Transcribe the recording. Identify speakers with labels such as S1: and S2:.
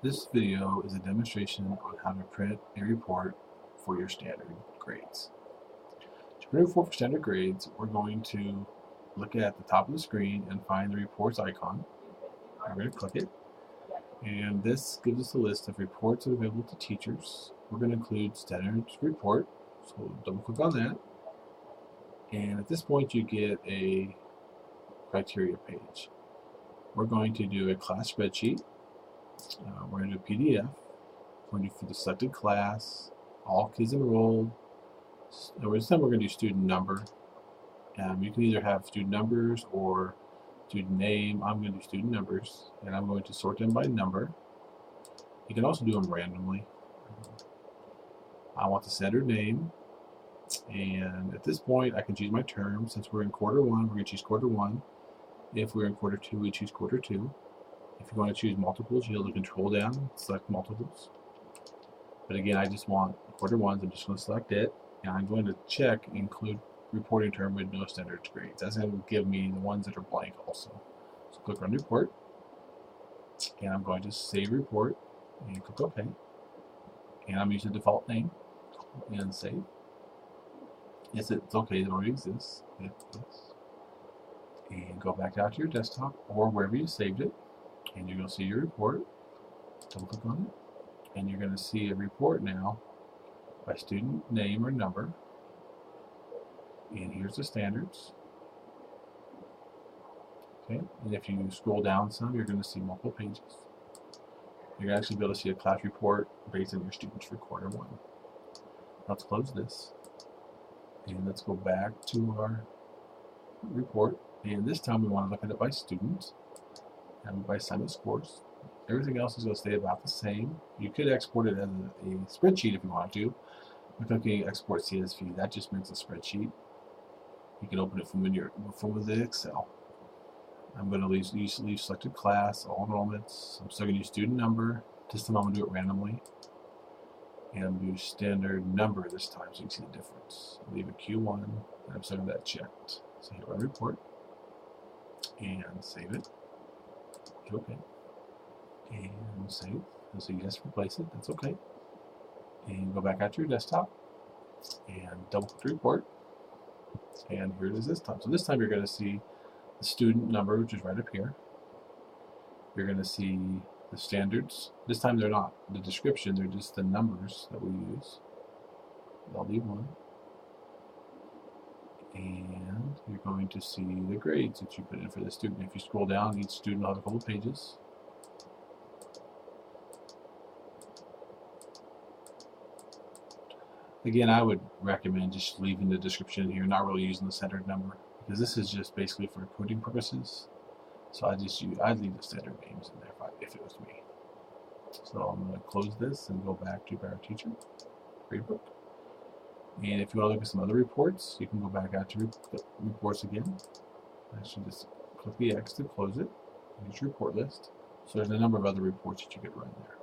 S1: This video is a demonstration on how to print a report for your standard grades. To print a report for standard grades, we're going to look at the top of the screen and find the reports icon. We're going to click it, and this gives us a list of reports available to teachers. We're going to include standard report, so we'll double click on that. And at this point you get a criteria page. We're going to do a class spreadsheet. We're going to do a PDF. We're going to do for the selected class, all kids enrolled. This time we're going to do student number. You can either have student numbers or student name. I'm going to do student numbers, and I'm going to sort them by number. You can also do them randomly. I want the standard name, and at this point I can choose my term. Since we're in quarter one, we're going to choose quarter one. If we're in quarter two, we choose quarter two. If you want to choose multiples, you'll control down, select multiples. But again, I just want quarter ones. I'm just going to select it, and I'm going to check include reporting term with no standard grades. That's going to give me the ones that are blank also. So click on report, and I'm going to save report, and click OK. And I'm using the default name, and save. Yes, it's okay, it already exists. Yes. And go back out to your desktop or wherever you saved it, and you're going to see your report. Double click on it, and you're going to see a report now by student name or number. And here's the standards. Okay, and if you scroll down some, you're going to see multiple pages. You're going to actually be able to see a class report based on your students for quarter one. Let's close this, and let's go back to our report. And this time we want to look at it by student and by assignment scores. Everything else is going to stay about the same. You could export it as a spreadsheet if you want to. We're clicking export CSV. That just makes a spreadsheet. You can open it from within Excel. I'm going to leave selected class, all enrollments. I'm still going to use student number. This time I'm going to do it randomly. And I'm going to do standard number this time so you can see the difference. Leave a Q1, and I'm still going to that checked. So hit run report, and save it. Hit OK. And save. And so you just replace it. That's OK. And go back out to your desktop, and double click the report. And here it is this time. So this time you're going to see the student number, which is right up here. You're going to see the standards. This time they're not the description, they're just the numbers that we use. I'll leave one. And you're going to see the grades that you put in for the student. If you scroll down, each student will have a couple of pages. Again, I would recommend just leaving the description here, not really using the standard number, because this is just basically for coding purposes. So I'd leave the standard names in there if it was me. So I'm going to close this and go back to PowerTeacher, Gradebook. And if you want to look at some other reports, you can go back out to reports again. Actually, just click the X to close it. Use your report list. So there's a number of other reports that you could run there.